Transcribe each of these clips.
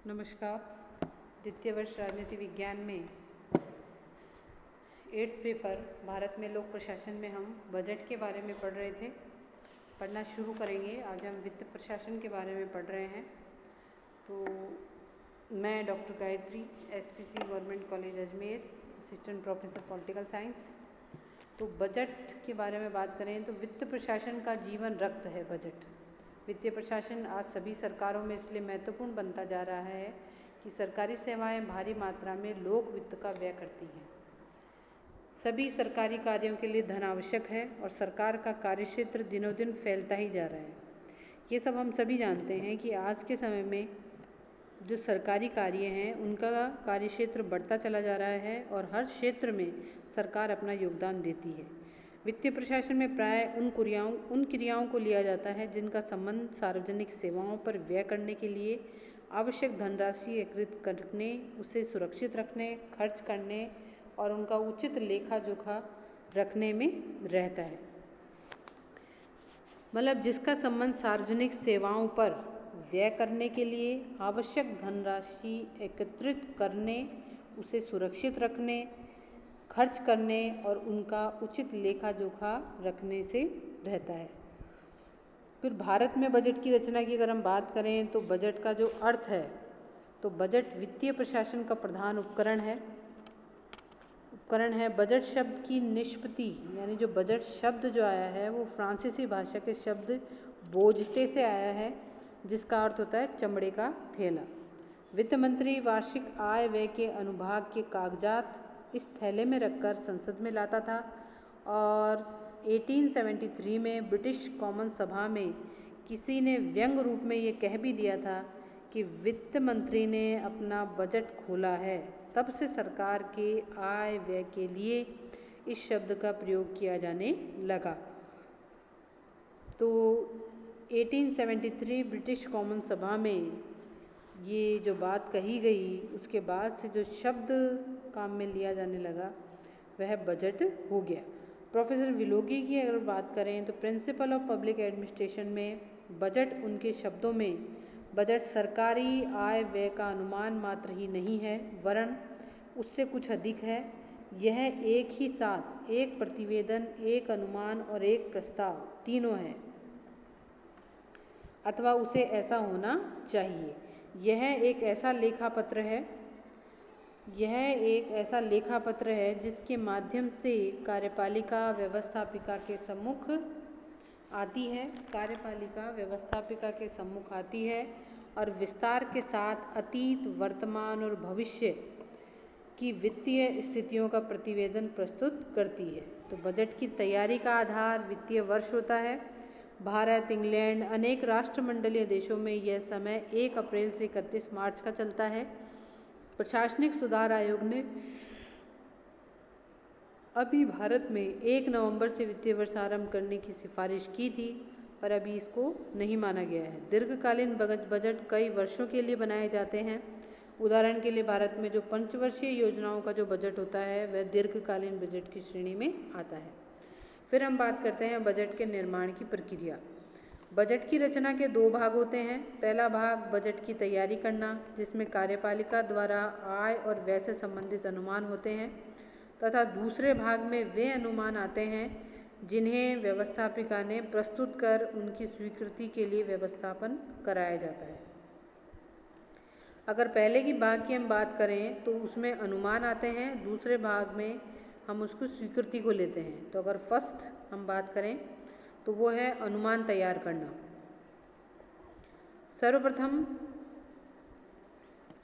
नमस्कार। द्वितीय वर्ष राजनीति विज्ञान में 8th पेपर भारत में लोक प्रशासन में हम बजट के बारे में पढ़ रहे थे। पढ़ना शुरू करेंगे। आज हम वित्त प्रशासन के बारे में पढ़ रहे हैं। तो मैं doctor Gayatri, SPC government college Ajmer, assistant professor political science. तो बजट के बारे में बात करें तो वित्त प्रशासन का जीवन रक्त है बजट। वित्तीय प्रशासन आज सभी सरकारों में इसलिए महत्वपूर्ण बनता जा रहा है कि सरकारी सेवाएं भारी मात्रा में लोक वित्त का व्यय करती हैं। सभी सरकारी कार्यों के लिए धन आवश्यक है और सरकार का कार्यक्षेत्र दिनों दिन फैलता ही जा रहा है। ये सब हम सभी जानते हैं कि आज के समय में जो सरकारी कार्य हैं उनका कार्यक्षेत्र बढ़ता चला जा रहा है और हर क्षेत्र में सरकार अपना योगदान देती है। वित्तीय प्रशासन में प्राय उन क्रियाओं को लिया जाता है जिनका संबंध सार्वजनिक सेवाओं पर व्यय करने के लिए आवश्यक धनराशि एकत्रित करने, उसे सुरक्षित रखने, खर्च करने और उनका उचित लेखा जोखा रखने में रहता है। मतलब जिसका संबंध सार्वजनिक सेवाओं पर व्यय करने के लिए आवश्यक धनराशि एकत्रित करने, उसे सुरक्षित रखने, खर्च करने और उनका उचित लेखा जोखा रखने से रहता है। फिर भारत में बजट की रचना की अगर हम बात करें तो बजट का जो अर्थ है तो बजट वित्तीय प्रशासन का प्रधान उपकरण है। बजट शब्द की निष्पत्ति यानी जो बजट शब्द जो आया है वो फ्रांसीसी भाषा के शब्द बोझते से आया है, जिसका अर्थ होता है चमड़े का थैला। वित्त मंत्री वार्षिक आय व्यय के अनुभाग के कागजात इस थैले में रखकर संसद में लाता था और 1873 में ब्रिटिश कॉमन सभा में किसी ने व्यंग रूप में ये कह भी दिया था कि वित्त मंत्री ने अपना बजट खोला है। तब से सरकार के आय व्यय के लिए इस शब्द का प्रयोग किया जाने लगा। तो 1873 ब्रिटिश कॉमन सभा में ये जो बात कही गई उसके बाद से जो शब्द काम में लिया जाने लगा वह बजट हो गया। प्रोफेसर विलोगी की अगर बात करें तो प्रिंसिपल ऑफ पब्लिक एडमिनिस्ट्रेशन में बजट उनके शब्दों में बजट सरकारी आय व्यय का अनुमान मात्र ही नहीं है वरन उससे कुछ अधिक है। यह एक ही साथ एक प्रतिवेदन, एक अनुमान और एक प्रस्ताव तीनों है अथवा उसे ऐसा होना चाहिए। यह एक ऐसा लेखा पत्र है जिसके माध्यम से कार्यपालिका व्यवस्थापिका के सम्मुख आती है और विस्तार के साथ अतीत, वर्तमान और भविष्य की वित्तीय स्थितियों का प्रतिवेदन प्रस्तुत करती है। तो बजट की तैयारी का आधार वित्तीय वर्ष होता है। भारत, इंग्लैंड, अनेक राष्ट्रमंडलीय देशों में यह समय 1 अप्रैल से 31 मार्च का चलता है। प्रशासनिक सुधार आयोग ने अभी भारत में 1 नवंबर से वित्तीय वर्ष आरंभ करने की सिफारिश की थी, पर अभी इसको नहीं माना गया है। दीर्घकालीन बजट कई वर्षों के लिए बनाए जाते हैं। उदाहरण के लिए भारत में जो पंचवर्षीय योजनाओं का जो बजट होता है वह दीर्घकालीन बजट की श्रेणी में आता है। फिर हम बात करते हैं बजट के निर्माण की प्रक्रिया। बजट की रचना के 2 भाग होते हैं। पहला भाग बजट की तैयारी करना, जिसमें कार्यपालिका द्वारा आय और व्यय से संबंधित अनुमान होते हैं, तथा दूसरे भाग में वे अनुमान आते हैं जिन्हें व्यवस्थापिका ने प्रस्तुत कर उनकी स्वीकृति के लिए व्यवस्थापन कराया जाता है। अगर पहले की भाग की हम बात करें तो उसमें अनुमान आते हैं, दूसरे भाग में हम उसको स्वीकृति को लेते हैं। तो अगर फर्स्ट हम बात करें तो वो है अनुमान तैयार करना।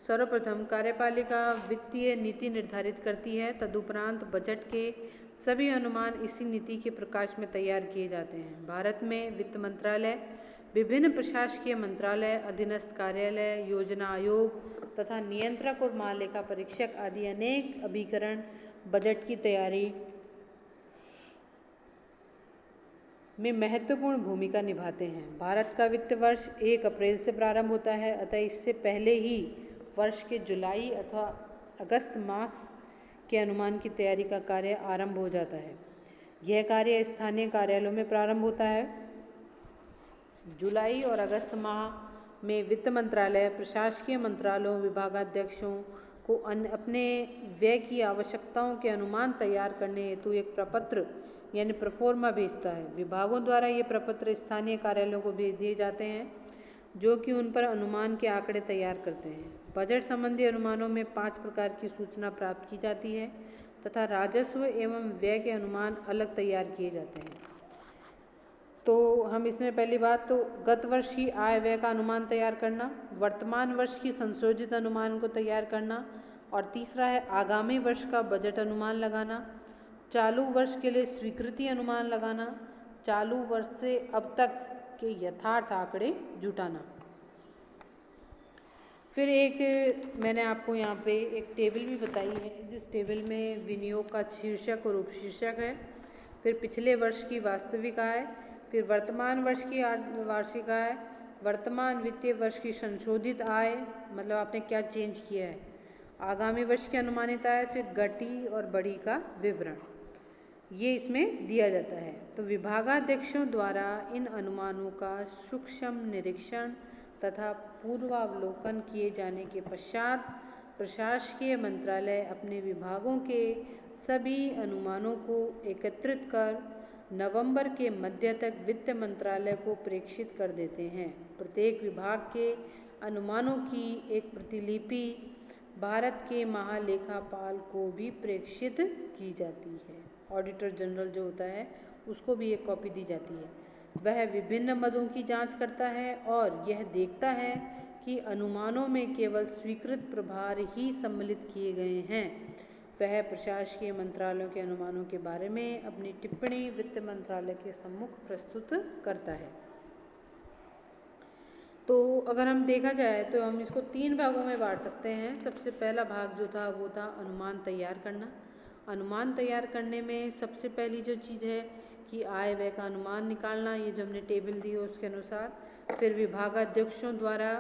सर्वप्रथम कार्यपालिका वित्तीय नीति निर्धारित करती है। तदुपरांत बजट के सभी अनुमान इसी नीति के प्रकाश में तैयार किए जाते हैं। भारत में वित्त मंत्रालय, विभिन्न प्रशासकीय मंत्रालय, अधीनस्थ कार्यालय, योजना आयोग तथा नियंत्रक और महालेखा परीक्षक आदि अनेक अभिकरण बजट की तैयारी में महत्वपूर्ण भूमिका निभाते हैं। भारत का वित्त वर्ष 1 अप्रैल से प्रारंभ होता है, अतः इससे पहले ही वर्ष के जुलाई अथवा अगस्त मास के अनुमान की तैयारी का कार्य आरंभ हो जाता है। यह कार्य स्थानीय कार्यालयों में प्रारंभ होता है। जुलाई और अगस्त माह में वित्त मंत्रालय प्रशासकीय मंत्रालयों विभागाध्यक्षों को अपने व्यय की आवश्यकताओं के अनुमान तैयार करने हेतु एक प्रपत्र यानी प्रोफोर्मा भेजता है। विभागों द्वारा ये प्रपत्र स्थानीय कार्यालयों को भेज दिए जाते हैं जो कि उन पर अनुमान के आंकड़े तैयार करते हैं। बजट संबंधी अनुमानों में 5 प्रकार की सूचना प्राप्त की जाती है तथा राजस्व एवं व्यय के अनुमान अलग तैयार किए जाते हैं। तो हम इसमें पहली बात तो गत वर्ष की आय व्यय का अनुमान तैयार करना, वर्तमान वर्ष की संशोधित अनुमान को तैयार करना और तीसरा है आगामी वर्ष का बजट अनुमान लगाना, चालू वर्ष के लिए स्वीकृति अनुमान लगाना, चालू वर्ष से अब तक के यथार्थ आंकड़े जुटाना। फिर एक मैंने आपको यहाँ पे एक टेबल भी बताई है जिस टेबल में विनियोग का शीर्षक और उपशीर्षक है, फिर पिछले वर्ष की वास्तविक आय, फिर वर्तमान वर्ष की वार्षिक आय, वर्तमान वित्तीय वर्ष की संशोधित आय मतलब आपने क्या चेंज किया है, आगामी वर्ष की अनुमानित आय, फिर घटी और बढ़ी का विवरण ये इसमें दिया जाता है। तो विभागाध्यक्षों द्वारा इन अनुमानों का सूक्ष्म निरीक्षण तथा पूर्वावलोकन किए जाने के पश्चात प्रशासकीय मंत्रालय अपने विभागों के सभी अनुमानों को एकत्रित कर नवंबर के मध्य तक वित्त मंत्रालय को प्रेषित कर देते हैं। प्रत्येक विभाग के अनुमानों की एक प्रतिलिपि भारत के महालेखापाल को भी प्रेषित की जाती है। ऑडिटर जनरल जो होता है उसको भी एक कॉपी दी जाती है। वह विभिन्न मदों की जांच करता है और यह देखता है कि अनुमानों में केवल स्वीकृत प्रभार ही सम्मिलित किए गए हैं। वह प्रशासकीय मंत्रालयों के अनुमानों के बारे में अपनी टिप्पणी वित्त मंत्रालय के सम्मुख प्रस्तुत करता है। तो अगर हम देखा जाए तो हम इसको 3 भागों में बांट सकते हैं। सबसे पहला भाग जो था वो था अनुमान तैयार करना। अनुमान तैयार करने में सबसे पहली जो चीज़ है कि आय व्यय का अनुमान निकालना, ये जो हमने टेबल दी है उसके अनुसार। फिर विभागाध्यक्षों द्वारा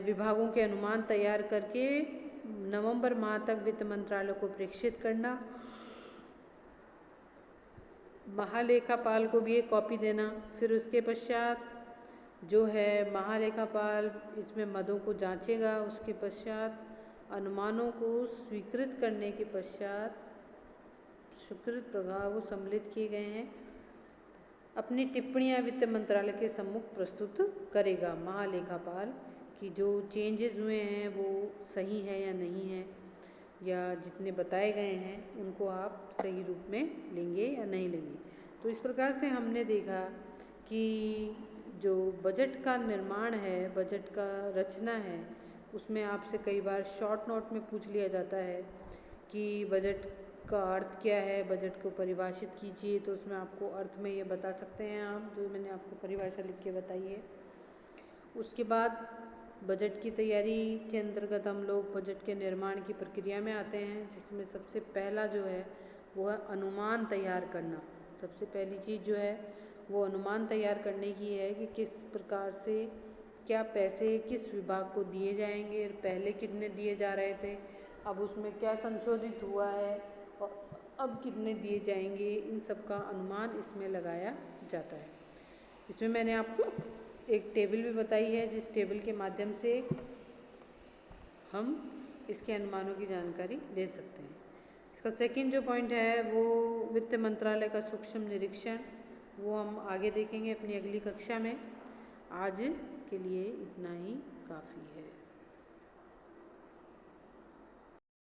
विभागों के अनुमान तैयार करके नवंबर माह तक वित्त मंत्रालय को प्रेषित करना, महालेखापाल को भी एक कॉपी देना। फिर उसके पश्चात जो है महालेखापाल इसमें मदों को जांचेगा। उसके पश्चात अनुमानों को स्वीकृत करने के पश्चात स्वीकृत प्रभाव सम्मिलित किए गए हैं, अपनी टिप्पणियां वित्त मंत्रालय के सम्मुख प्रस्तुत करेगा महालेखापाल कि जो चेंजेस हुए हैं वो सही है या नहीं है, या जितने बताए गए हैं उनको आप सही रूप में लेंगे या नहीं लेंगे। तो इस प्रकार से हमने देखा कि जो बजट का निर्माण है, बजट का रचना है, उसमें आपसे कई बार शॉर्ट नोट में पूछ लिया जाता है कि बजट का अर्थ क्या है, बजट को परिभाषित कीजिए। तो उसमें आपको अर्थ में ये बता सकते हैं आप, जो मैंने आपको परिभाषा लिख के बताई है। उसके बाद बजट की तैयारी के अंतर्गत हम लोग बजट के निर्माण की प्रक्रिया में आते हैं, जिसमें सबसे पहला जो है वो है अनुमान तैयार करना। सबसे पहली चीज़ जो है वो अनुमान तैयार करने की है कि किस प्रकार से क्या पैसे किस विभाग को दिए जाएंगे, पहले कितने दिए जा रहे थे, अब उसमें क्या संशोधित हुआ है और अब कितने दिए जाएंगे, इन सब का अनुमान इसमें लगाया जाता है। इसमें मैंने आपको एक टेबल भी बताई है, जिस टेबल के माध्यम से हम इसके अनुमानों की जानकारी ले सकते हैं। इसका सेकंड जो पॉइंट है वो वित्त मंत्रालय का सूक्ष्म निरीक्षण, वो हम आगे देखेंगे अपनी अगली कक्षा में। आज के लिए इतना ही।